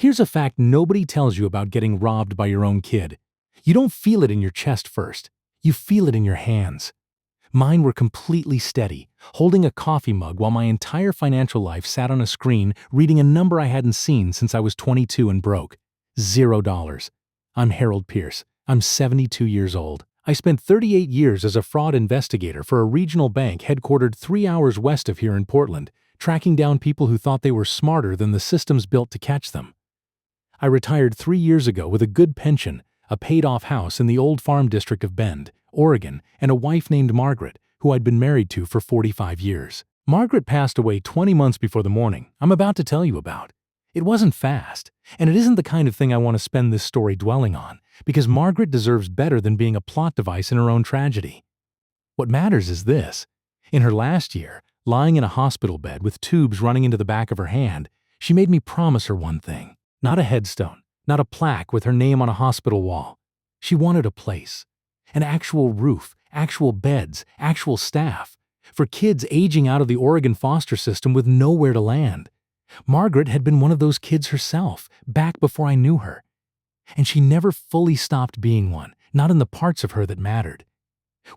Here's a fact nobody tells you about getting robbed by your own kid. You don't feel it in your chest first. You feel it in your hands. Mine were completely steady, holding a coffee mug while my entire financial life sat on a screen reading a number I hadn't seen since I was 22 and broke. $0. I'm Harold Pierce. I'm 72 years old. I spent 38 years as a fraud investigator for a regional bank headquartered 3 hours west of here in Portland, tracking down people who thought they were smarter than the systems built to catch them. I retired 3 years ago with a good pension, a paid-off house in the old farm district of Bend, Oregon, and a wife named Margaret, who I'd been married to for 45 years. Margaret passed away 20 months before the morning I'm about to tell you about. It wasn't fast, and it isn't the kind of thing I want to spend this story dwelling on, because Margaret deserves better than being a plot device in her own tragedy. What matters is this. In her last year, lying in a hospital bed with tubes running into the back of her hand, she made me promise her one thing. Not a headstone, not a plaque with her name on a hospital wall. She wanted a place. An actual roof, actual beds, actual staff. For kids aging out of the Oregon foster system with nowhere to land. Margaret had been one of those kids herself, back before I knew her. And she never fully stopped being one, not in the parts of her that mattered.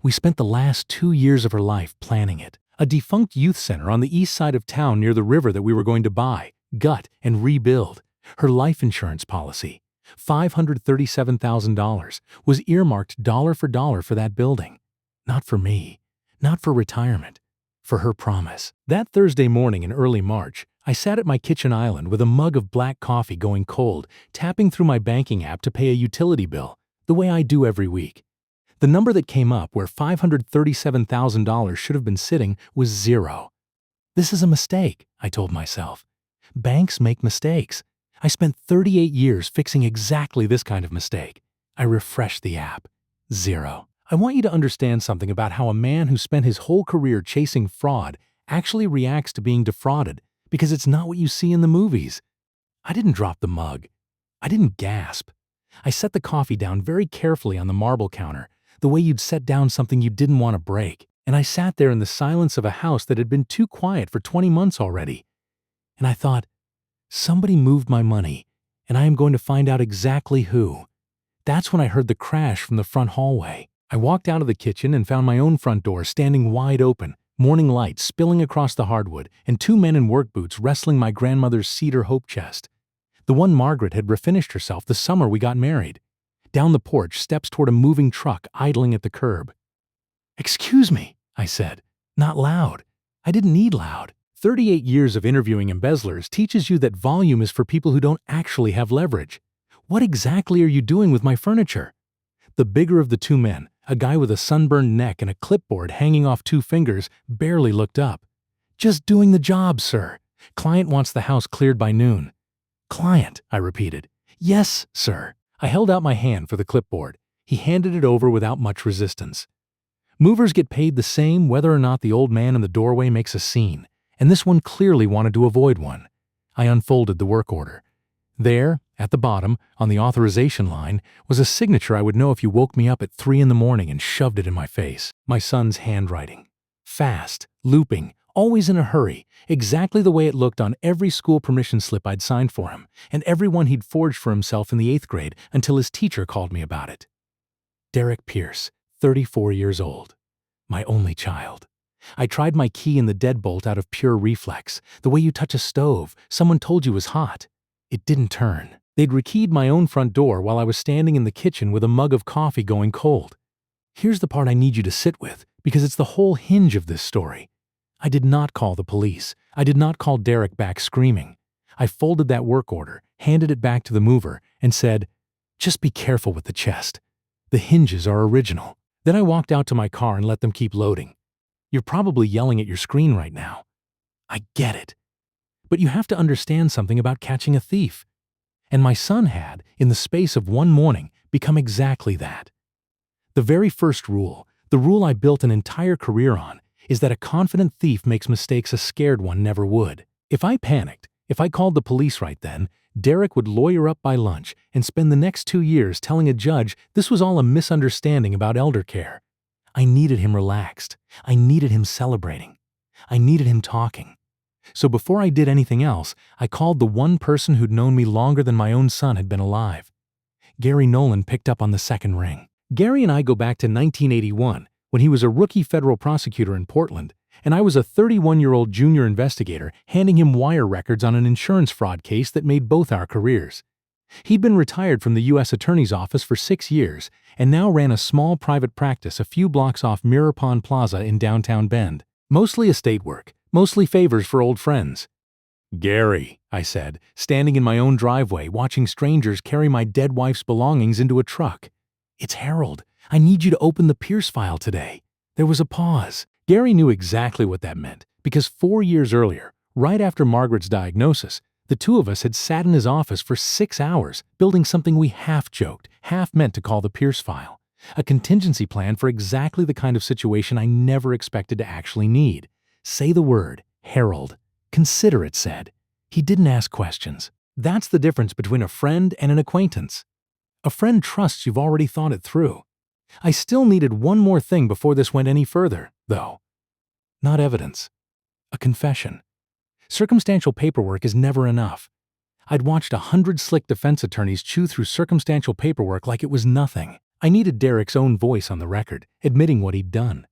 We spent the last 2 years of her life planning it. A defunct youth center on the east side of town near the river that we were going to buy, gut, and rebuild. Her life insurance policy, $537,000, was earmarked dollar for dollar for that building. Not for me, not for retirement, for her promise. That Thursday morning in early March, I sat at my kitchen island with a mug of black coffee going cold, tapping through my banking app to pay a utility bill, the way I do every week. The number that came up where $537,000 should have been sitting was 0. This is a mistake, I told myself. Banks make mistakes. I spent 38 years fixing exactly this kind of mistake. I refreshed the app. 0. I want you to understand something about how a man who spent his whole career chasing fraud actually reacts to being defrauded, because it's not what you see in the movies. I didn't drop the mug. I didn't gasp. I set the coffee down very carefully on the marble counter, the way you'd set down something you didn't want to break, and I sat there in the silence of a house that had been too quiet for 20 months already. And I thought, somebody moved my money, and I am going to find out exactly who. That's when I heard the crash from the front hallway. I walked out of the kitchen and found my own front door standing wide open, morning light spilling across the hardwood, and 2 men in work boots wrestling my grandmother's cedar hope chest. The one Margaret had refinished herself the summer we got married. Down the porch, steps toward a moving truck idling at the curb. "Excuse me," I said. Not loud. I didn't need loud. 38 years of interviewing embezzlers teaches you that volume is for people who don't actually have leverage. What exactly are you doing with my furniture? The bigger of the 2 men, a guy with a sunburned neck and a clipboard hanging off 2 fingers, barely looked up. "Just doing the job, sir. Client wants the house cleared by noon." "Client," I repeated. "Yes, sir." I held out my hand for the clipboard. He handed it over without much resistance. Movers get paid the same whether or not the old man in the doorway makes a scene, and this one clearly wanted to avoid one. I unfolded the work order. There, at the bottom, on the authorization line, was a signature I would know if you woke me up at 3 in the morning and shoved it in my face. My son's handwriting. Fast, looping, always in a hurry, exactly the way it looked on every school permission slip I'd signed for him, and every one he'd forged for himself in the 8th grade until his teacher called me about it. Derek Pierce, 34 years old. My only child. I tried my key in the deadbolt out of pure reflex, the way you touch a stove someone told you was hot. It didn't turn. They'd rekeyed my own front door while I was standing in the kitchen with a mug of coffee going cold. Here's the part I need you to sit with, because it's the whole hinge of this story. I did not call the police. I did not call Derek back screaming. I folded that work order, handed it back to the mover, and said, "Just be careful with the chest. The hinges are original." Then I walked out to my car and let them keep loading. You're probably yelling at your screen right now. I get it. But you have to understand something about catching a thief. And my son had, in the space of one morning, become exactly that. The very first rule, the rule I built an entire career on, is that a confident thief makes mistakes a scared one never would. If I panicked, if I called the police right then, Derek would lawyer up by lunch and spend the next 2 years telling a judge this was all a misunderstanding about elder care. I needed him relaxed. I needed him celebrating. I needed him talking. So before I did anything else, I called the one person who'd known me longer than my own son had been alive. Gary Nolan picked up on the second ring. Gary and I go back to 1981, when he was a rookie federal prosecutor in Portland, and I was a 31-year-old junior investigator handing him wire records on an insurance fraud case that made both our careers. He'd been retired from the U.S. Attorney's Office for 6 years and now ran a small private practice a few blocks off Mirror Pond Plaza in downtown Bend. Mostly estate work, mostly favors for old friends. "Gary," I said, standing in my own driveway watching strangers carry my dead wife's belongings into a truck. "It's Harold. I need you to open the Pierce file today." There was a pause. Gary knew exactly what that meant, because 4 years earlier, right after Margaret's diagnosis, the two of us had sat in his office for 6 hours, building something we half-joked, half-meant to call the Pierce file. A contingency plan for exactly the kind of situation I never expected to actually need. Say the word, Harold. "Consider it," said. He didn't ask questions. That's the difference between a friend and an acquaintance. A friend trusts you've already thought it through. I still needed one more thing before this went any further, though. Not evidence. A confession. Circumstantial paperwork is never enough. I'd watched 100 slick defense attorneys chew through circumstantial paperwork like it was nothing. I needed Derek's own voice on the record, admitting what he'd done.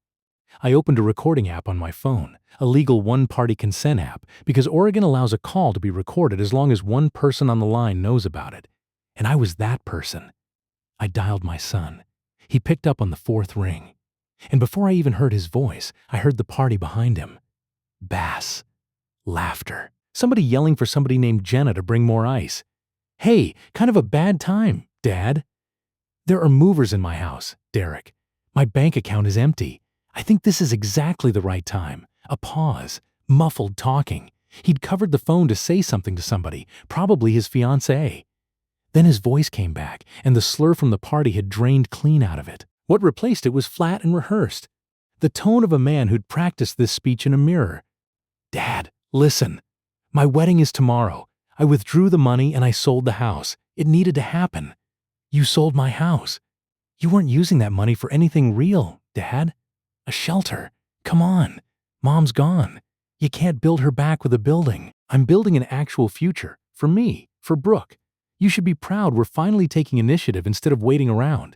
I opened a recording app on my phone, a legal one-party consent app, because Oregon allows a call to be recorded as long as one person on the line knows about it. And I was that person. I dialed my son. He picked up on the fourth ring. And before I even heard his voice, I heard the party behind him. Bass. Laughter. Somebody yelling for somebody named Jenna to bring more ice. "Hey, kind of a bad time, Dad." "There are movers in my house, Derek. My bank account is empty. I think this is exactly the right time." A pause. Muffled talking. He'd covered the phone to say something to somebody, probably his fiancée. Then his voice came back, and the slur from the party had drained clean out of it. What replaced it was flat and rehearsed. The tone of a man who'd practiced this speech in a mirror. "Dad, listen. My wedding is tomorrow. I withdrew the money and I sold the house. It needed to happen. You sold my house. You weren't using that money for anything real, Dad. A shelter. Come on. Mom's gone. You can't build her back with a building. I'm building an actual future. For me. For Brooke. You should be proud we're finally taking initiative instead of waiting around.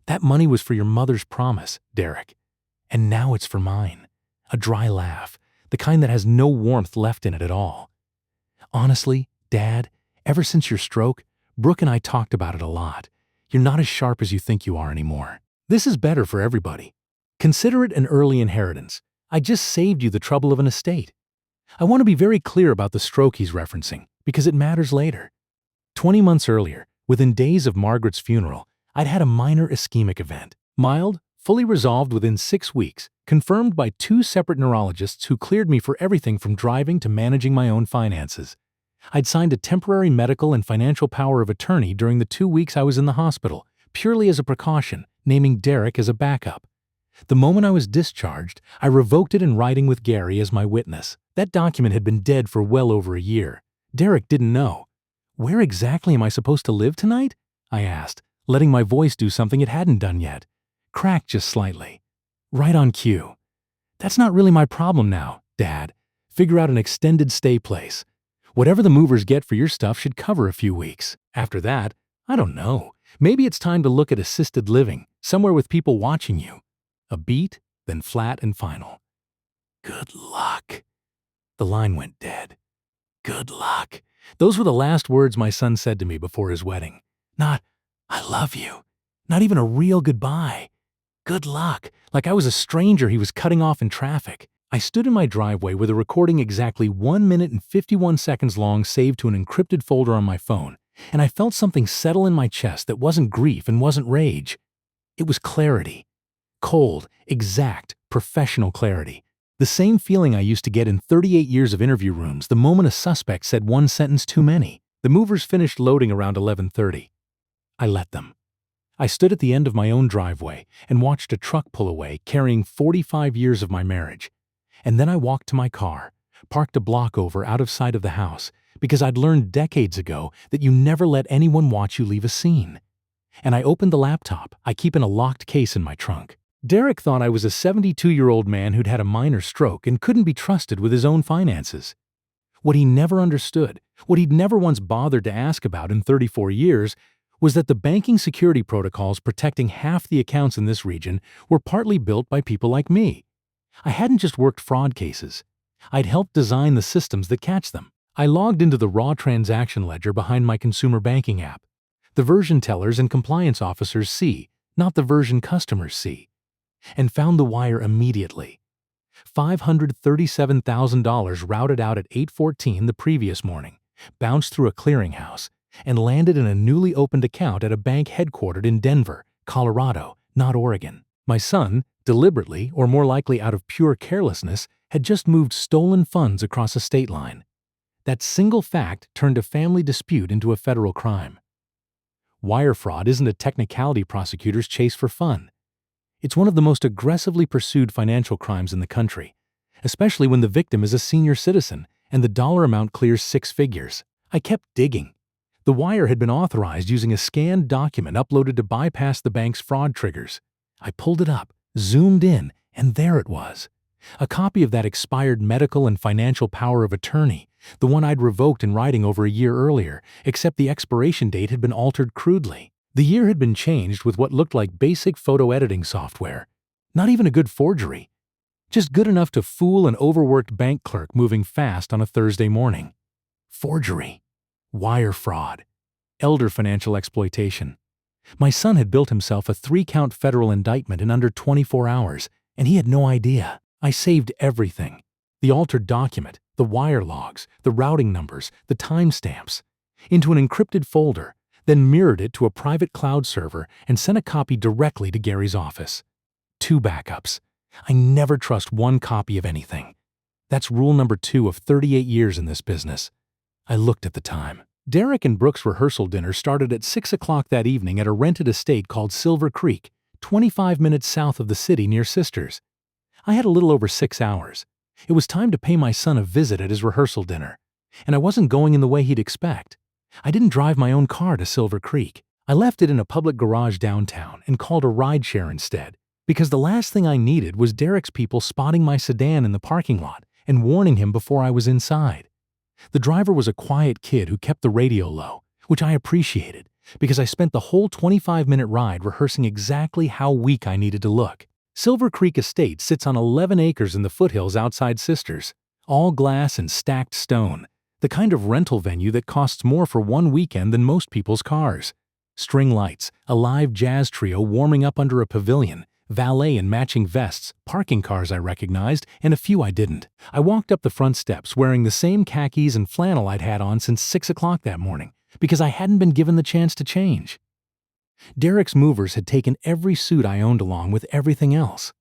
That money was for your mother's promise, Derek. And now it's for mine." A dry laugh, the kind that has no warmth left in it at all. "Honestly, Dad, ever since your stroke, Brooke and I talked about it a lot. You're not as sharp as you think you are anymore. This is better for everybody. Consider it an early inheritance. I just saved you the trouble of an estate." I want to be very clear about the stroke he's referencing, because it matters later. 20 months earlier, within days of Margaret's funeral, I'd had a minor ischemic event. Mild, fully resolved within 6 weeks, confirmed by 2 separate neurologists who cleared me for everything from driving to managing my own finances. I'd signed a temporary medical and financial power of attorney during the 2 weeks I was in the hospital, purely as a precaution, naming Derek as a backup. The moment I was discharged, I revoked it in writing with Gary as my witness. That document had been dead for well over a year. Derek didn't know. "Where exactly am I supposed to live tonight?" I asked, letting my voice do something it hadn't done yet. Cracked just slightly. "Right on cue." "That's not really my problem now, Dad. Figure out an extended stay place. Whatever the movers get for your stuff should cover a few weeks. After that, I don't know. Maybe it's time to look at assisted living, somewhere with people watching you." A beat, then flat and final. "Good luck." The line went dead. "Good luck." Those were the last words my son said to me before his wedding. Not, "I love you." Not even a real goodbye. Good luck, like I was a stranger he was cutting off in traffic. I stood in my driveway with a recording exactly 1 minute and 51 seconds long saved to an encrypted folder on my phone, and I felt something settle in my chest that wasn't grief and wasn't rage. It was clarity. Cold, exact, professional clarity. The same feeling I used to get in 38 years of interview rooms the moment a suspect said one sentence too many. The movers finished loading around 11:30. I let them. I stood at the end of my own driveway and watched a truck pull away carrying 45 years of my marriage. And then I walked to my car, parked a block over out of sight of the house, because I'd learned decades ago that you never let anyone watch you leave a scene. And I opened the laptop I keep in a locked case in my trunk. Derek thought I was a 72-year-old man who'd had a minor stroke and couldn't be trusted with his own finances. What he never understood, what he'd never once bothered to ask about in 34 years, was that the banking security protocols protecting half the accounts in this region were partly built by people like me. I hadn't just worked fraud cases. I'd helped design the systems that catch them. I logged into the raw transaction ledger behind my consumer banking app. The version tellers and compliance officers see, not the version customers see, and found the wire immediately. $537,000 routed out at 8:14 the previous morning, bounced through a clearinghouse, and landed in a newly opened account at a bank headquartered in Denver, Colorado, not Oregon. My son, deliberately, or more likely out of pure carelessness, had just moved stolen funds across a state line. That single fact turned a family dispute into a federal crime. Wire fraud isn't a technicality prosecutors chase for fun. It's one of the most aggressively pursued financial crimes in the country, especially when the victim is a senior citizen and the dollar amount clears six figures. I kept digging. The wire had been authorized using a scanned document uploaded to bypass the bank's fraud triggers. I pulled it up, zoomed in, and there it was. A copy of that expired medical and financial power of attorney, the one I'd revoked in writing over a year earlier, except the expiration date had been altered crudely. The year had been changed with what looked like basic photo editing software. Not even a good forgery. Just good enough to fool an overworked bank clerk moving fast on a Thursday morning. Forgery. Wire fraud. Elder financial exploitation. My son had built himself a 3-count federal indictment in under 24 hours, and he had no idea. I saved everything. The altered document, the wire logs, the routing numbers, the timestamps, into an encrypted folder, then mirrored it to a private cloud server and sent a copy directly to Gary's office. 2 backups. I never trust one copy of anything. That's rule number 2 of 38 years in this business. I looked at the time. Derek and Brooke's rehearsal dinner started at 6 o'clock that evening at a rented estate called Silver Creek, 25 minutes south of the city near Sisters. I had a little over 6 hours. It was time to pay my son a visit at his rehearsal dinner, and I wasn't going in the way he'd expect. I didn't drive my own car to Silver Creek. I left it in a public garage downtown and called a rideshare instead, because the last thing I needed was Derek's people spotting my sedan in the parking lot and warning him before I was inside. The driver was a quiet kid who kept the radio low, which I appreciated, because I spent the whole 25-minute ride rehearsing exactly how weak I needed to look. Silver Creek Estate sits on 11 acres in the foothills outside Sisters, all glass and stacked stone, the kind of rental venue that costs more for one weekend than most people's cars. String lights, a live jazz trio warming up under a pavilion, valet in matching vests, parking cars I recognized, and a few I didn't. I walked up the front steps wearing the same khakis and flannel I'd had on since 6 o'clock that morning, because I hadn't been given the chance to change. Derek's movers had taken every suit I owned along with everything else.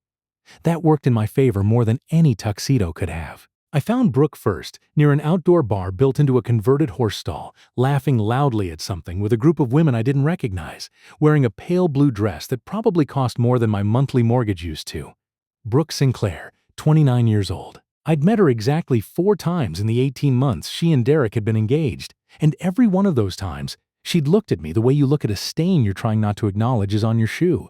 That worked in my favor more than any tuxedo could have. I found Brooke first, near an outdoor bar built into a converted horse stall, laughing loudly at something with a group of women I didn't recognize, wearing a pale blue dress that probably cost more than my monthly mortgage used to. Brooke Sinclair, 29 years old. I'd met her exactly 4 times in the 18 months she and Derek had been engaged, and every one of those times, she'd looked at me the way you look at a stain you're trying not to acknowledge is on your shoe.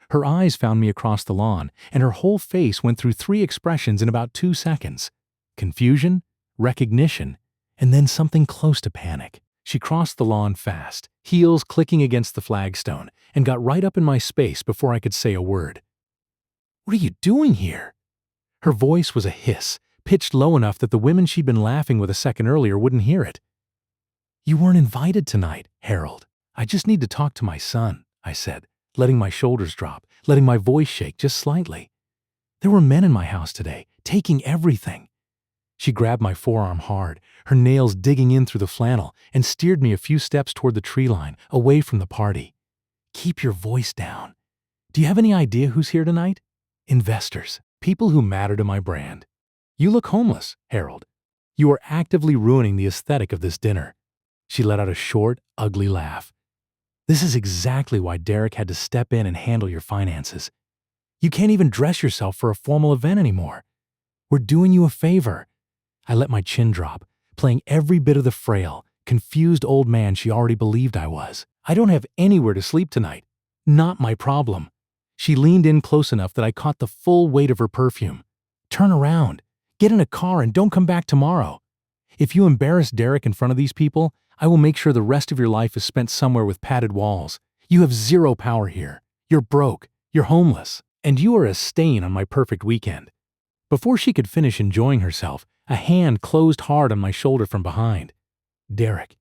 Her eyes found me across the lawn, and her whole face went through 3 expressions in about 2 seconds. Confusion, recognition, and then something close to panic. She crossed the lawn fast, heels clicking against the flagstone, and got right up in my space before I could say a word. "What are you doing here?" Her voice was a hiss, pitched low enough that the women she'd been laughing with a second earlier wouldn't hear it. "You weren't invited tonight, Harold. I just need to talk to my son," I said, letting my shoulders drop, letting my voice shake just slightly. "There were men in my house today, taking everything." She grabbed my forearm hard, her nails digging in through the flannel, and steered me a few steps toward the tree line, away from the party. "Keep your voice down. Do you have any idea who's here tonight? Investors, people who matter to my brand. You look homeless, Harold. You are actively ruining the aesthetic of this dinner." She let out a short, ugly laugh. "This is exactly why Derek had to step in and handle your finances. You can't even dress yourself for a formal event anymore. We're doing you a favor." I let my chin drop, playing every bit of the frail, confused old man she already believed I was. "I don't have anywhere to sleep tonight. Not my problem." She leaned in close enough that I caught the full weight of her perfume. "Turn around. Get in a car and don't come back tomorrow. If you embarrass Derek in front of these people, I will make sure the rest of your life is spent somewhere with padded walls. You have zero power here. You're broke. You're homeless. And you are a stain on my perfect weekend." Before she could finish enjoying herself, a hand closed hard on my shoulder from behind. Derek.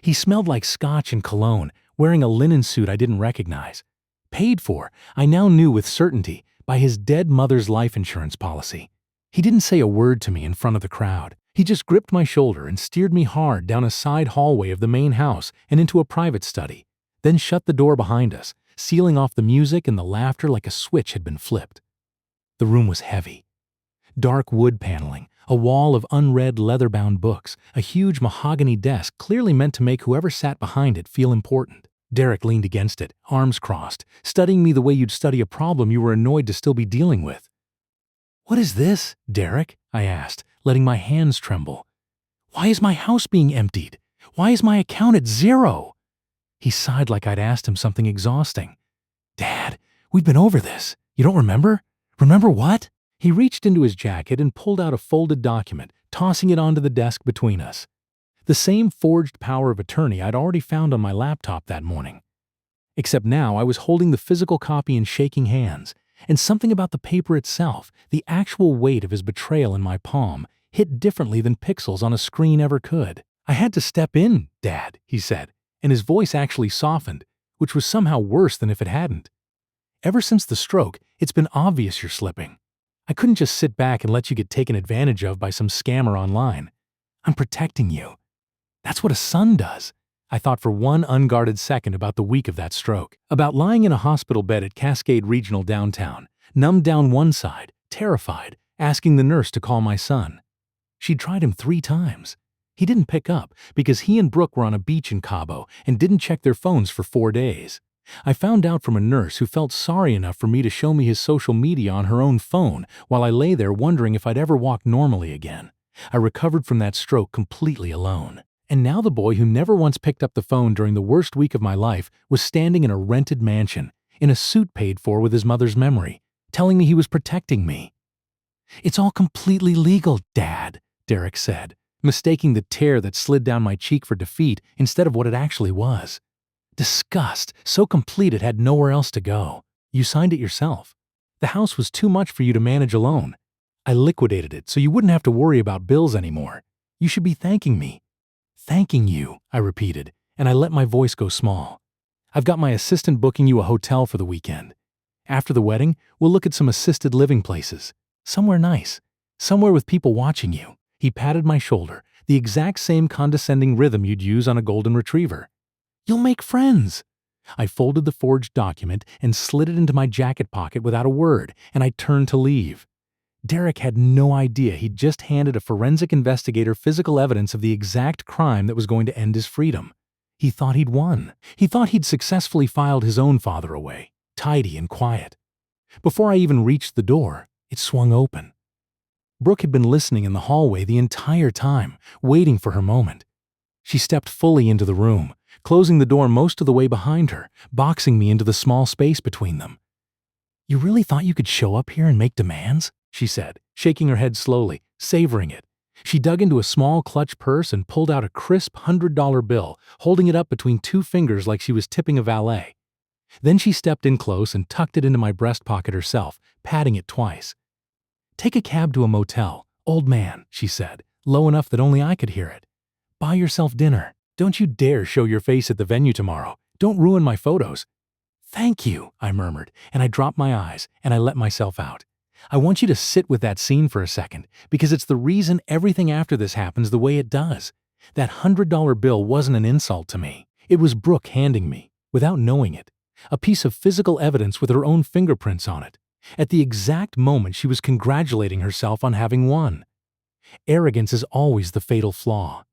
He smelled like scotch and cologne, wearing a linen suit I didn't recognize. Paid for, I now knew with certainty, by his dead mother's life insurance policy. He didn't say a word to me in front of the crowd. He just gripped my shoulder and steered me hard down a side hallway of the main house and into a private study, then shut the door behind us, sealing off the music and the laughter like a switch had been flipped. The room was heavy. Dark wood paneling, a wall of unread leather-bound books, a huge mahogany desk clearly meant to make whoever sat behind it feel important. Derek leaned against it, arms crossed, studying me the way you'd study a problem you were annoyed to still be dealing with. "What is this, Derek?" I asked, letting my hands tremble. "Why is my house being emptied? Why is my account at zero?" He sighed like I'd asked him something exhausting. "Dad, we've been over this. You don't remember? Remember what?" He reached into his jacket and pulled out a folded document, tossing it onto the desk between us. The same forged power of attorney I'd already found on my laptop that morning. Except now I was holding the physical copy in shaking hands, and something about the paper itself, the actual weight of his betrayal in my palm, hit differently than pixels on a screen ever could. "I had to step in, Dad," he said, and his voice actually softened, which was somehow worse than if it hadn't. "Ever since the stroke, it's been obvious you're slipping. I couldn't just sit back and let you get taken advantage of by some scammer online. I'm protecting you. That's what a son does." I thought for one unguarded second about the week of that stroke, about lying in a hospital bed at Cascade Regional downtown, numbed down one side, terrified, asking the nurse to call my son. She'd tried him 3 times. He didn't pick up because he and Brooke were on a beach in Cabo and didn't check their phones for 4 days. I found out from a nurse who felt sorry enough for me to show me his social media on her own phone while I lay there wondering if I'd ever walk normally again. I recovered from that stroke completely alone. And now the boy who never once picked up the phone during the worst week of my life was standing in a rented mansion, in a suit paid for with his mother's memory, telling me he was protecting me. "It's all completely legal, Dad," Derek said, mistaking the tear that slid down my cheek for defeat instead of what it actually was. Disgust, so complete it had nowhere else to go. "You signed it yourself. The house was too much for you to manage alone. I liquidated it so you wouldn't have to worry about bills anymore. You should be thanking me." "Thanking you," I repeated, and I let my voice go small. "I've got my assistant booking you a hotel for the weekend. After the wedding, we'll look at some assisted living places. Somewhere nice. Somewhere with people watching you." He patted my shoulder, the exact same condescending rhythm you'd use on a golden retriever. "You'll make friends." I folded the forged document and slid it into my jacket pocket without a word, and I turned to leave. Derek had no idea he'd just handed a forensic investigator physical evidence of the exact crime that was going to end his freedom. He thought he'd won. He thought he'd successfully filed his own father away, tidy and quiet. Before I even reached the door, it swung open. Brooke had been listening in the hallway the entire time, waiting for her moment. She stepped fully into the room, closing the door most of the way behind her, boxing me into the small space between them. "You really thought you could show up here and make demands?" she said, shaking her head slowly, savoring it. She dug into a small clutch purse and pulled out a crisp $100 bill, holding it up between 2 fingers like she was tipping a valet. Then she stepped in close and tucked it into my breast pocket herself, patting it twice. "Take a cab to a motel, old man," she said, low enough that only I could hear it. "Buy yourself dinner. Don't you dare show your face at the venue tomorrow. Don't ruin my photos." "Thank you," I murmured, and I dropped my eyes, and I let myself out. I want you to sit with that scene for a second, because it's the reason everything after this happens the way it does. That $100 bill wasn't an insult to me. It was Brooke handing me, without knowing it, a piece of physical evidence with her own fingerprints on it, at the exact moment she was congratulating herself on having won. Arrogance is always the fatal flaw.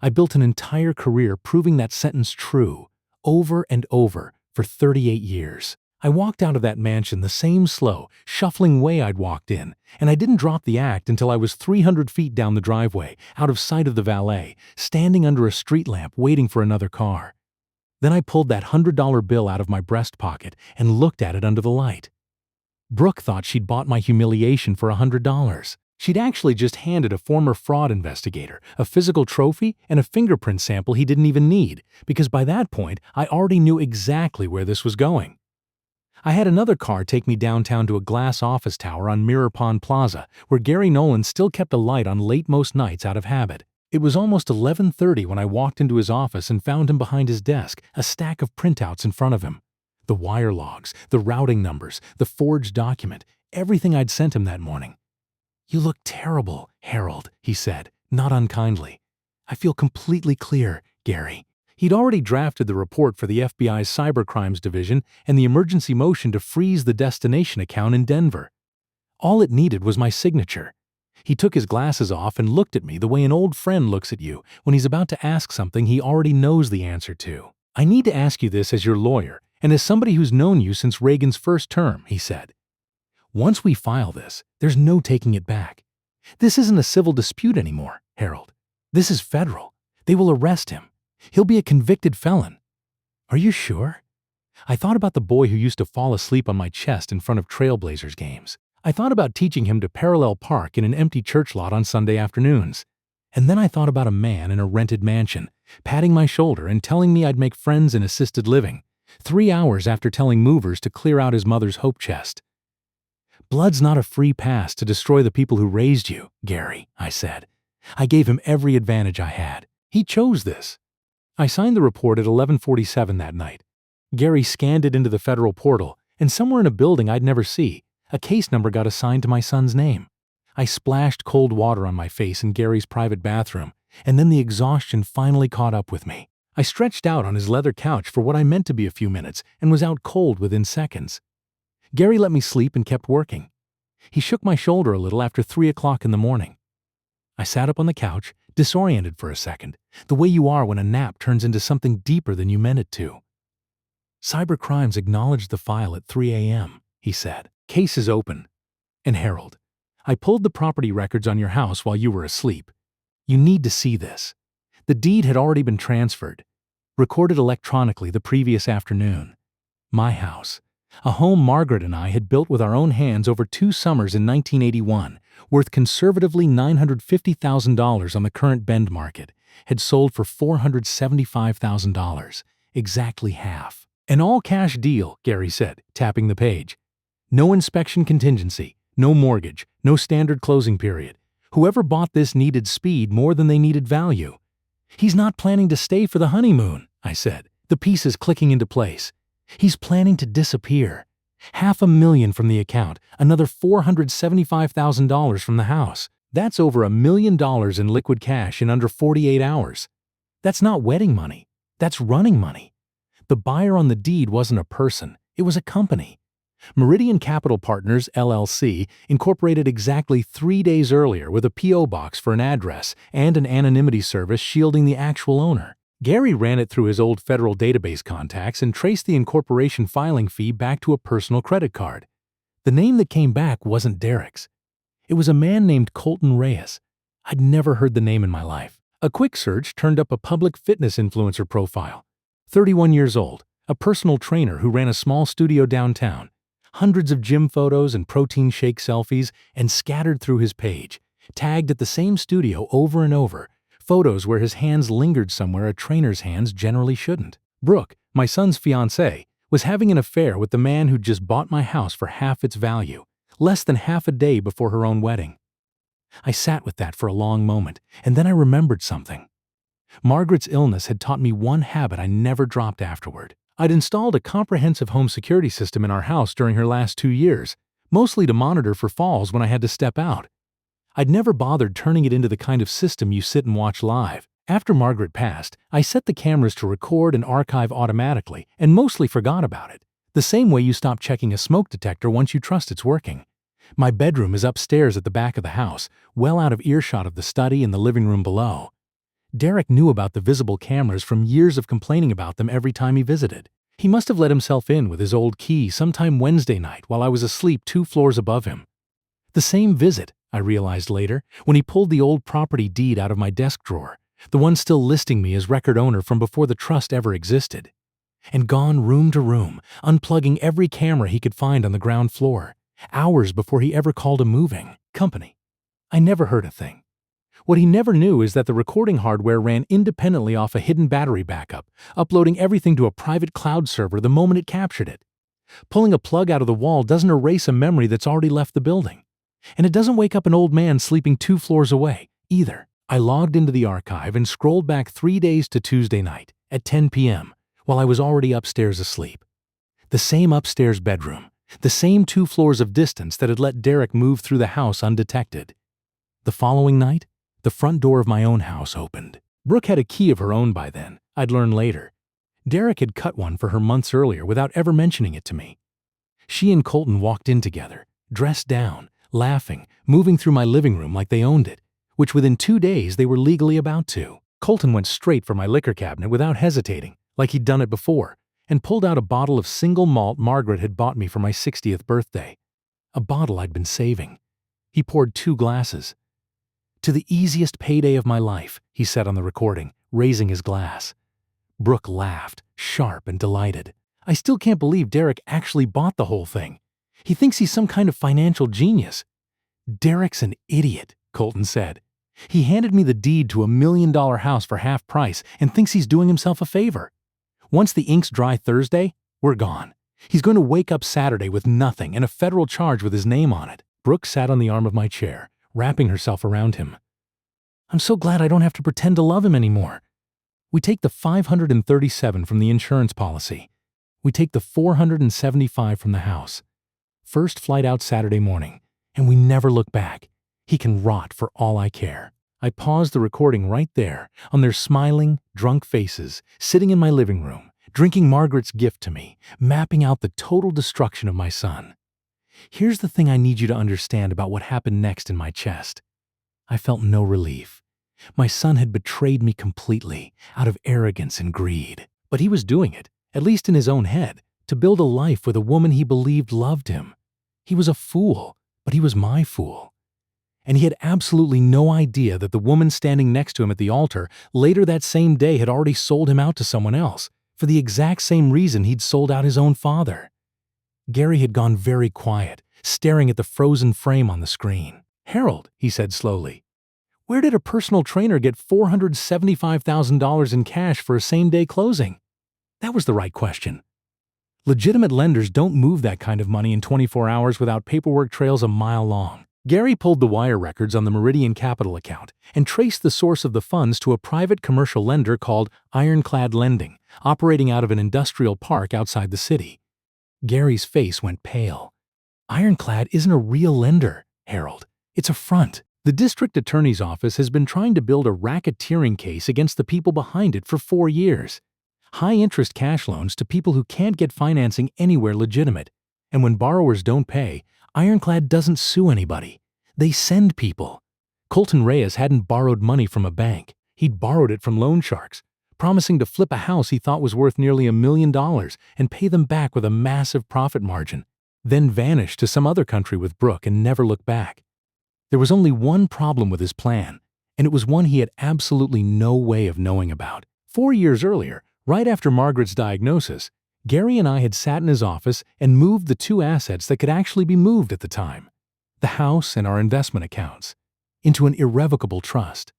I built an entire career proving that sentence true, over and over, for 38 years. I walked out of that mansion the same slow, shuffling way I'd walked in, and I didn't drop the act until I was 300 feet down the driveway, out of sight of the valet, standing under a street lamp waiting for another car. Then I pulled that $100 bill out of my breast pocket and looked at it under the light. Brooke thought she'd bought my humiliation for $100. She'd actually just handed a former fraud investigator a physical trophy and a fingerprint sample he didn't even need, because by that point I already knew exactly where this was going. I had another car take me downtown to a glass office tower on Mirror Pond Plaza, where Gary Nolan still kept a light on late most nights out of habit. It was almost 11:30 when I walked into his office and found him behind his desk, a stack of printouts in front of him. The wire logs, the routing numbers, the forged document, everything I'd sent him that morning. "You look terrible, Harold," he said, not unkindly. "I feel completely clear, Gary." He'd already drafted the report for the FBI's Cybercrimes Division and the emergency motion to freeze the destination account in Denver. All it needed was my signature. He took his glasses off and looked at me the way an old friend looks at you when he's about to ask something he already knows the answer to. "I need to ask you this as your lawyer and as somebody who's known you since Reagan's first term," he said. "Once we file this, there's no taking it back. This isn't a civil dispute anymore, Harold. This is federal. They will arrest him. He'll be a convicted felon." "Are you sure?" I thought about the boy who used to fall asleep on my chest in front of Trailblazers games. I thought about teaching him to parallel park in an empty church lot on Sunday afternoons. And then I thought about a man in a rented mansion, patting my shoulder and telling me I'd make friends in assisted living, 3 hours after telling movers to clear out his mother's hope chest. "Blood's not a free pass to destroy the people who raised you, Gary," I said. I gave him every advantage I had. He chose this. I signed the report at 11:47 that night. Gary scanned it into the federal portal, and somewhere in a building I'd never see, a case number got assigned to my son's name. I splashed cold water on my face in Gary's private bathroom, and then the exhaustion finally caught up with me. I stretched out on his leather couch for what I meant to be a few minutes and was out cold within seconds. Gary let me sleep and kept working. He shook my shoulder a little after 3 o'clock in the morning. I sat up on the couch, disoriented for a second, the way you are when a nap turns into something deeper than you meant it to. "Cybercrimes acknowledged the file at 3 a.m., he said. "Case is open. And Harold, I pulled the property records on your house while you were asleep. You need to see this. The deed had already been transferred, recorded electronically the previous afternoon. My house, a home Margaret and I had built with our own hands over 2 summers in 1981, worth conservatively $950,000 on the current Bend market, had sold for $475,000, exactly half. An all-cash deal," Gary said, tapping the page. "No inspection contingency, no mortgage, no standard closing period. Whoever bought this needed speed more than they needed value." "He's not planning to stay for the honeymoon," I said, the pieces clicking into place. "He's planning to disappear. $500,000 from the account, another $475,000 from the house. That's over $1 million in liquid cash in under 48 hours. That's not wedding money. That's running money. The buyer on the deed wasn't a person, it was a company. Meridian Capital Partners, LLC, incorporated exactly 3 days earlier with a P.O. box for an address and an anonymity service shielding the actual owner. Gary ran it through his old federal database contacts and traced the incorporation filing fee back to a personal credit card. The name that came back wasn't Derek's. It was a man named Colton Reyes. I'd never heard the name in my life. A quick search turned up a public fitness influencer profile. 31 years old, a personal trainer who ran a small studio downtown. Hundreds of gym photos and protein shake selfies, and scattered through his page, tagged at the same studio over and over, photos where his hands lingered somewhere a trainer's hands generally shouldn't. Brooke, my son's fiancée, was having an affair with the man who'd just bought my house for half its value, less than half a day before her own wedding. I sat with that for a long moment, and then I remembered something. Margaret's illness had taught me one habit I never dropped afterward. I'd installed a comprehensive home security system in our house during her last 2 years, mostly to monitor for falls when I had to step out. I'd never bothered turning it into the kind of system you sit and watch live. After Margaret passed, I set the cameras to record and archive automatically and mostly forgot about it, the same way you stop checking a smoke detector once you trust it's working. My bedroom is upstairs at the back of the house, well out of earshot of the study and the living room below. Derek knew about the visible cameras from years of complaining about them every time he visited. He must have let himself in with his old key sometime Wednesday night while I was asleep 2 floors above him. The same visit, I realized later, when he pulled the old property deed out of my desk drawer, the one still listing me as record owner from before the trust ever existed, and gone room to room, unplugging every camera he could find on the ground floor, hours before he ever called a moving company. I never heard a thing. What he never knew is that the recording hardware ran independently off a hidden battery backup, uploading everything to a private cloud server the moment it captured it. Pulling a plug out of the wall doesn't erase a memory that's already left the building. And it doesn't wake up an old man sleeping 2 floors away, either. I logged into the archive and scrolled back 3 days to Tuesday night, at 10 p.m., while I was already upstairs asleep. The same upstairs bedroom, the same 2 floors of distance that had let Derek move through the house undetected. The following night, the front door of my own house opened. Brooke had a key of her own by then, I'd learn later. Derek had cut one for her months earlier without ever mentioning it to me. She and Colton walked in together, dressed down, laughing, moving through my living room like they owned it, which within 2 days they were legally about to. Colton went straight for my liquor cabinet without hesitating, like he'd done it before, and pulled out a bottle of single malt Margaret had bought me for my 60th birthday. A bottle I'd been saving. He poured 2 glasses. "To the easiest payday of my life," he said on the recording, raising his glass. Brooke laughed, sharp and delighted. "I still can't believe Derek actually bought the whole thing. He thinks he's some kind of financial genius." "Derek's an idiot," Colton said. "He handed me the deed to $1 million house for half price and thinks he's doing himself a favor. Once the ink's dry Thursday, we're gone. He's going to wake up Saturday with nothing and a federal charge with his name on it." Brooke sat on the arm of my chair, wrapping herself around him. "I'm so glad I don't have to pretend to love him anymore. We take the $537 from the insurance policy. We take the $475 from the house. First flight out Saturday morning, and we never look back. He can rot for all I care." I paused the recording right there, on their smiling, drunk faces, sitting in my living room, drinking Margaret's gift to me, mapping out the total destruction of my son. Here's the thing I need you to understand about what happened next in my chest. I felt no relief. My son had betrayed me completely, out of arrogance and greed. But he was doing it, at least in his own head, to build a life with a woman he believed loved him. He was a fool, but he was my fool. And he had absolutely no idea that the woman standing next to him at the altar later that same day had already sold him out to someone else, for the exact same reason he'd sold out his own father. Gary had gone very quiet, staring at the frozen frame on the screen. "Harold," he said slowly, "where did a personal trainer get $475,000 in cash for a same-day closing?" That was the right question. Legitimate lenders don't move that kind of money in 24 hours without paperwork trails a mile long. Gary pulled the wire records on the Meridian Capital account and traced the source of the funds to a private commercial lender called Ironclad Lending, operating out of an industrial park outside the city. Gary's face went pale. "Ironclad isn't a real lender, Harold. It's a front. The district attorney's office has been trying to build a racketeering case against the people behind it for 4 years. High-interest cash loans to people who can't get financing anywhere legitimate. And when borrowers don't pay, Ironclad doesn't sue anybody. They send people. Colton Reyes hadn't borrowed money from a bank. He'd borrowed it from loan sharks, promising to flip a house he thought was worth nearly $1 million and pay them back with a massive profit margin, then vanish to some other country with Brooke and never look back. There was only one problem with his plan, and it was one he had absolutely no way of knowing about. 4 years earlier, right after Margaret's diagnosis, Gary and I had sat in his office and moved the 2 assets that could actually be moved at the time, the house and our investment accounts, into an irrevocable trust.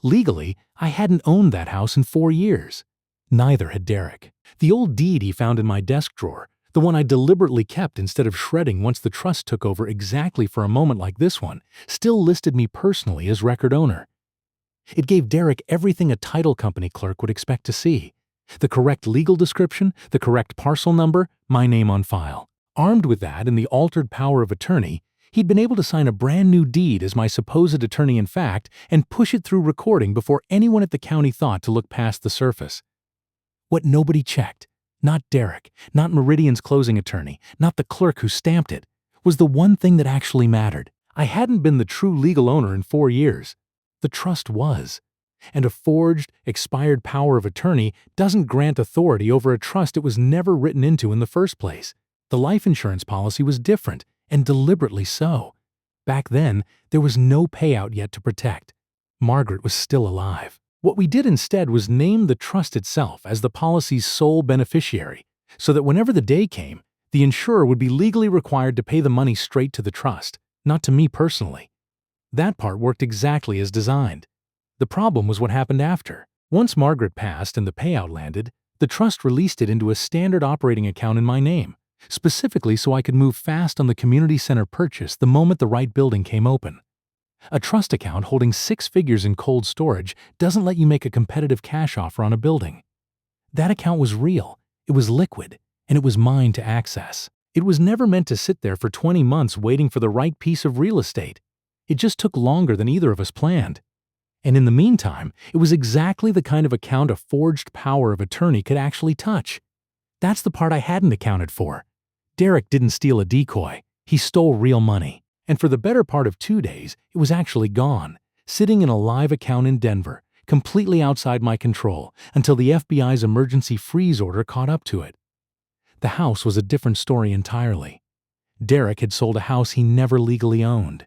Legally, I hadn't owned that house in 4 years. Neither had Derek. The old deed he found in my desk drawer, the one I deliberately kept instead of shredding once the trust took over exactly for a moment like this one, still listed me personally as record owner. It gave Derek everything a title company clerk would expect to see. The correct legal description, the correct parcel number, my name on file. Armed with that and the altered power of attorney, he'd been able to sign a brand new deed as my supposed attorney-in-fact and push it through recording before anyone at the county thought to look past the surface. What nobody checked, not Derek, not Meridian's closing attorney, not the clerk who stamped it, was the one thing that actually mattered. I hadn't been the true legal owner in 4 years. The trust was. And a forged, expired power of attorney doesn't grant authority over a trust it was never written into in the first place. The life insurance policy was different, and deliberately so. Back then, there was no payout yet to protect. Margaret was still alive. What we did instead was name the trust itself as the policy's sole beneficiary, so that whenever the day came, the insurer would be legally required to pay the money straight to the trust, not to me personally. That part worked exactly as designed. The problem was what happened after. Once Margaret passed and the payout landed, the trust released it into a standard operating account in my name, specifically so I could move fast on the community center purchase the moment the right building came open. A trust account holding 6 figures in cold storage doesn't let you make a competitive cash offer on a building. That account was real, it was liquid, and it was mine to access. It was never meant to sit there for 20 months waiting for the right piece of real estate. It just took longer than either of us planned. And in the meantime, it was exactly the kind of account a forged power of attorney could actually touch. That's the part I hadn't accounted for. Derek didn't steal a decoy. He stole real money. And for the better part of 2 days, it was actually gone, sitting in a live account in Denver, completely outside my control, until the FBI's emergency freeze order caught up to it. The house was a different story entirely. Derek had sold a house he never legally owned.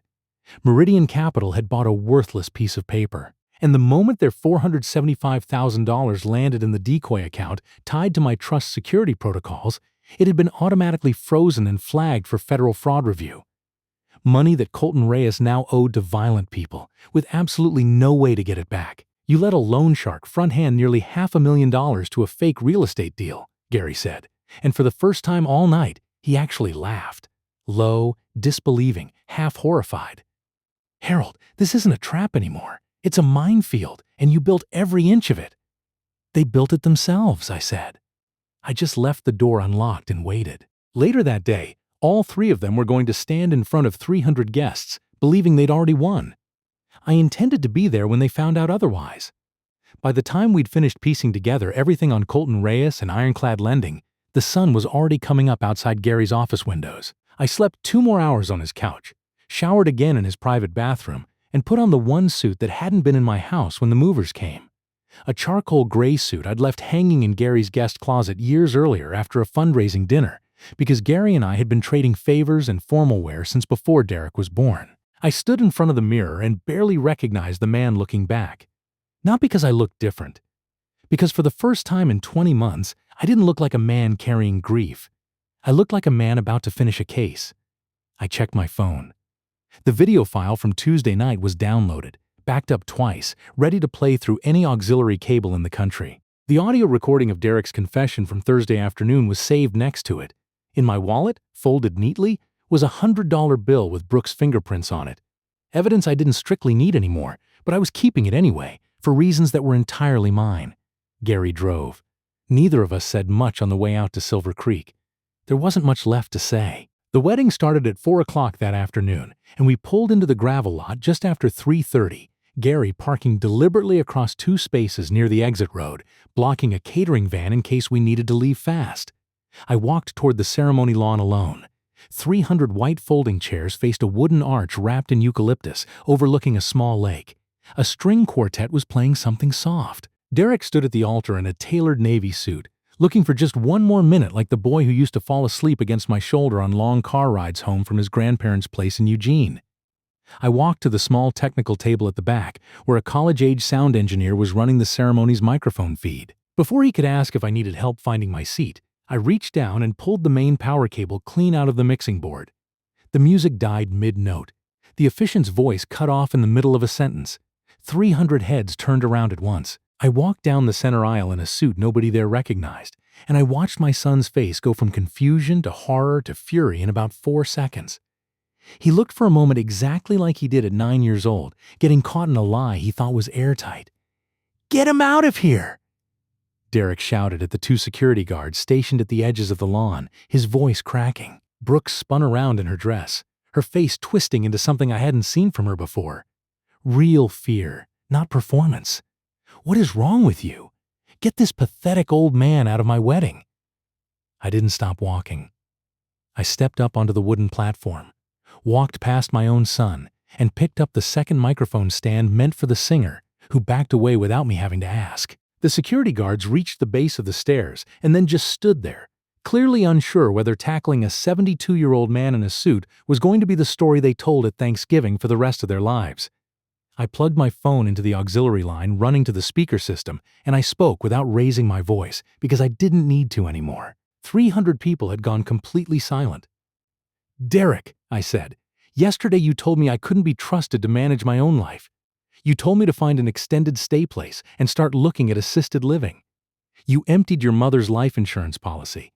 Meridian Capital had bought a worthless piece of paper, and the moment their $475,000 landed in the decoy account tied to my trust security protocols, it had been automatically frozen and flagged for federal fraud review. Money that Colton Reyes now owed to violent people, with absolutely no way to get it back. You let a loan shark front-hand nearly $500,000 to a fake real estate deal, Gary said, and for the first time all night, he actually laughed. Low, disbelieving, half horrified. Harold, this isn't a trap anymore. It's a minefield, and you built every inch of it. They built it themselves, I said. I just left the door unlocked and waited. Later that day, all 3 of them were going to stand in front of 300 guests, believing they'd already won. I intended to be there when they found out otherwise. By the time we'd finished piecing together everything on Colton Reyes and Ironclad Lending, the sun was already coming up outside Gary's office windows. I slept 2 more hours on his couch, showered again in his private bathroom, and put on the one suit that hadn't been in my house when the movers came. A charcoal gray suit I'd left hanging in Gary's guest closet years earlier after a fundraising dinner, because Gary and I had been trading favors and formal wear since before Derek was born. I stood in front of the mirror and barely recognized the man looking back. Not because I looked different. Because for the first time in 20 months, I didn't look like a man carrying grief. I looked like a man about to finish a case. I checked my phone. The video file from Tuesday night was downloaded, backed up twice, ready to play through any auxiliary cable in the country. The audio recording of Derek's confession from Thursday afternoon was saved next to it. In my wallet, folded neatly, was a $100 bill with Brooke's fingerprints on it. Evidence I didn't strictly need anymore, but I was keeping it anyway, for reasons that were entirely mine. Gary drove. Neither of us said much on the way out to Silver Creek. There wasn't much left to say. The wedding started at 4 o'clock that afternoon, and we pulled into the gravel lot just after 3:30, Gary parking deliberately across 2 spaces near the exit road, blocking a catering van in case we needed to leave fast. I walked toward the ceremony lawn alone. 300 white folding chairs faced a wooden arch wrapped in eucalyptus, overlooking a small lake. A string quartet was playing something soft. Derek stood at the altar in a tailored navy suit, looking for just one more minute like the boy who used to fall asleep against my shoulder on long car rides home from his grandparents' place in Eugene. I walked to the small technical table at the back, where a college-age sound engineer was running the ceremony's microphone feed. Before he could ask if I needed help finding my seat, I reached down and pulled the main power cable clean out of the mixing board. The music died mid-note. The officiant's voice cut off in the middle of a sentence. 300 heads turned around at once. I walked down the center aisle in a suit nobody there recognized, and I watched my son's face go from confusion to horror to fury in about 4 seconds. He looked for a moment exactly like he did at 9 years old, getting caught in a lie he thought was airtight. "Get him out of here!" Derek shouted at the 2 security guards stationed at the edges of the lawn, his voice cracking. Brooke spun around in her dress, her face twisting into something I hadn't seen from her before. Real fear, not performance. "What is wrong with you? Get this pathetic old man out of my wedding." I didn't stop walking. I stepped up onto the wooden platform, walked past my own son, and picked up the second microphone stand meant for the singer, who backed away without me having to ask. The security guards reached the base of the stairs and then just stood there, clearly unsure whether tackling a 72-year-old man in a suit was going to be the story they told at Thanksgiving for the rest of their lives. I plugged my phone into the auxiliary line running to the speaker system, and I spoke without raising my voice because I didn't need to anymore. 300 people had gone completely silent. "Derek," I said, Yesterday you told me I couldn't be trusted to manage my own life. You told me to find an extended stay place and start looking at assisted living. You emptied your mother's life insurance policy.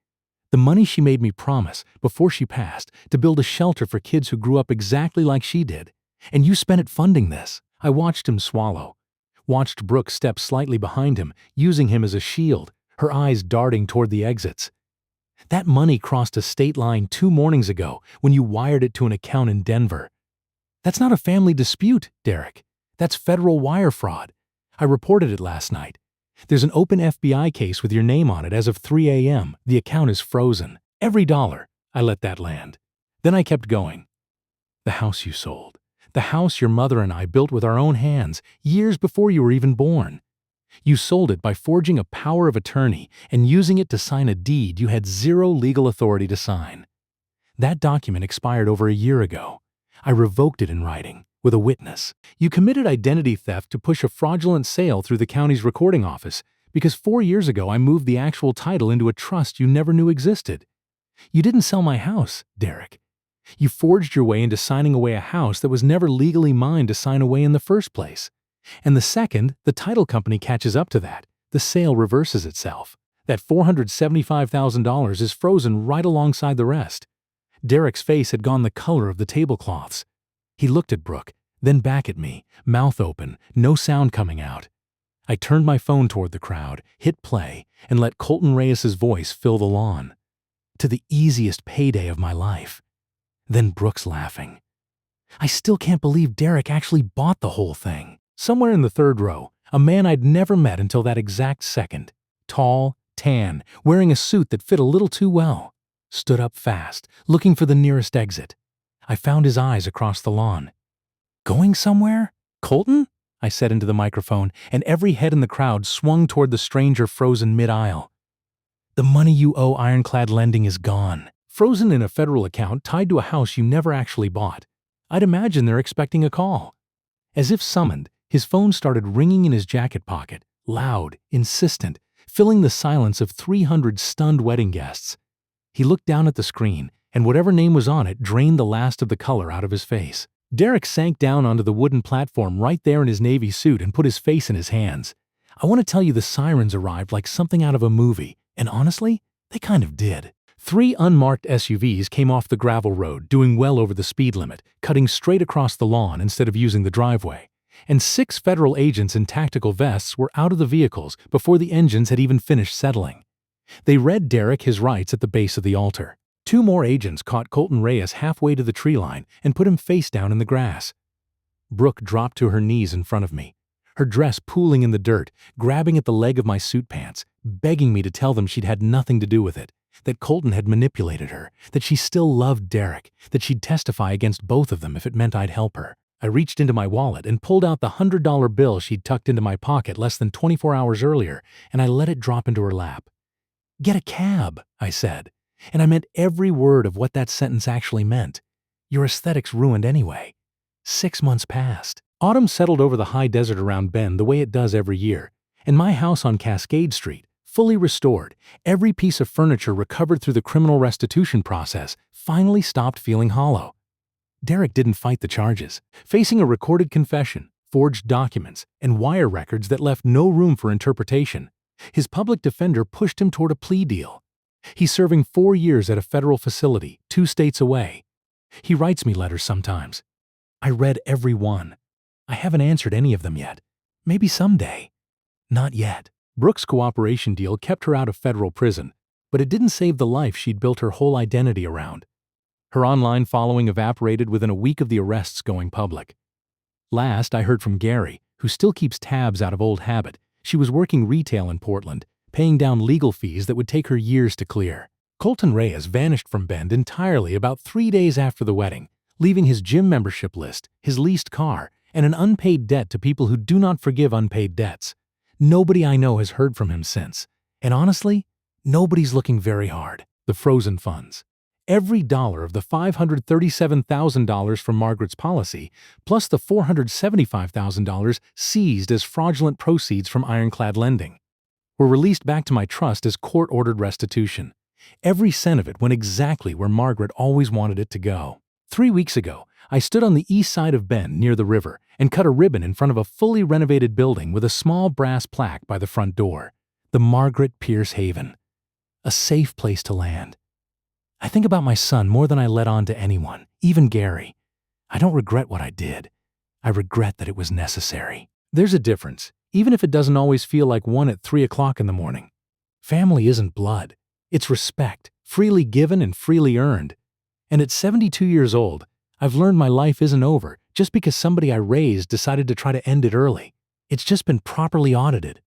The money she made me promise before she passed to build a shelter for kids who grew up exactly like she did. And you spent it funding this. I watched him swallow. Watched Brooke step slightly behind him, using him as a shield, her eyes darting toward the exits. That money crossed a state line 2 mornings ago when you wired it to an account in Denver. That's not a family dispute, Derek. That's federal wire fraud. I reported it last night. There's an open FBI case with your name on it as of 3 a.m. The account is frozen. Every dollar. I let that land. Then I kept going. The house you sold. The house your mother and I built with our own hands years before you were even born. You sold it by forging a power of attorney and using it to sign a deed you had zero legal authority to sign. That document expired over a year ago. I revoked it in writing, with a witness. You committed identity theft to push a fraudulent sale through the county's recording office because 4 years ago I moved the actual title into a trust you never knew existed. You didn't sell my house, Derek. You forged your way into signing away a house that was never legally mine to sign away in the first place. And the second the title company catches up to that, the sale reverses itself. That $475,000 is frozen right alongside the rest. Derek's face had gone the color of the tablecloths. He looked at Brooke, then back at me, mouth open, no sound coming out. I turned my phone toward the crowd, hit play, and let Colton Reyes's voice fill the lawn. To the easiest payday of my life. Then Brooke's laughing. I still can't believe Derek actually bought the whole thing. Somewhere in the third row, a man I'd never met until that exact second, tall, tan, wearing a suit that fit a little too well, stood up fast, looking for the nearest exit. I found his eyes across the lawn. Going somewhere? Colton? I said into the microphone, and every head in the crowd swung toward the stranger frozen mid-aisle. The money you owe Ironclad Lending is gone, frozen in a federal account tied to a house you never actually bought. I'd imagine they're expecting a call. As if summoned, his phone started ringing in his jacket pocket, loud, insistent, filling the silence of 300 stunned wedding guests. He looked down at the screen, and whatever name was on it drained the last of the color out of his face. Derek sank down onto the wooden platform right there in his navy suit and put his face in his hands. I want to tell you the sirens arrived like something out of a movie, and honestly, they kind of did. 3 unmarked SUVs came off the gravel road, doing well over the speed limit, cutting straight across the lawn instead of using the driveway. And 6 federal agents in tactical vests were out of the vehicles before the engines had even finished settling. They read Derek his rights at the base of the altar. 2 more agents caught Colton Reyes halfway to the tree line and put him face down in the grass. Brooke dropped to her knees in front of me, her dress pooling in the dirt, grabbing at the leg of my suit pants, begging me to tell them she'd had nothing to do with it, that Colton had manipulated her, that she still loved Derek, that she'd testify against both of them if it meant I'd help her. I reached into my wallet and pulled out the $100 bill she'd tucked into my pocket less than 24 hours earlier, and I let it drop into her lap. "Get a cab," I said, and I meant every word of what that sentence actually meant. Your aesthetic's ruined anyway. 6 months passed. Autumn settled over the high desert around Bend the way it does every year, and my house on Cascade Street, fully restored, every piece of furniture recovered through the criminal restitution process, finally stopped feeling hollow. Derek didn't fight the charges, facing a recorded confession, forged documents, and wire records that left no room for interpretation. His public defender pushed him toward a plea deal. He's serving 4 years at a federal facility, 2 states away. He writes me letters sometimes. I read every one. I haven't answered any of them yet. Maybe someday. Not yet. Brooke's cooperation deal kept her out of federal prison, but it didn't save the life she'd built her whole identity around. Her online following evaporated within a week of the arrests going public. Last, I heard from Gary, who still keeps tabs out of old habit. She was working retail in Portland, paying down legal fees that would take her years to clear. Colton Reyes vanished from Bend entirely about 3 days after the wedding, leaving his gym membership list, his leased car, and an unpaid debt to people who do not forgive unpaid debts. Nobody I know has heard from him since. And honestly, nobody's looking very hard. The frozen funds. Every dollar of the $537,000 from Margaret's policy, plus the $475,000 seized as fraudulent proceeds from Ironclad Lending, were released back to my trust as court-ordered restitution. Every cent of it went exactly where Margaret always wanted it to go. 3 weeks ago, I stood on the east side of Bend near the river and cut a ribbon in front of a fully renovated building with a small brass plaque by the front door. The Margaret Pierce Haven. A safe place to land. I think about my son more than I let on to anyone, even Gary. I don't regret what I did. I regret that it was necessary. There's a difference, even if it doesn't always feel like one at 3 o'clock in the morning. Family isn't blood. It's respect, freely given and freely earned. And at 72 years old, I've learned my life isn't over just because somebody I raised decided to try to end it early. It's just been properly audited.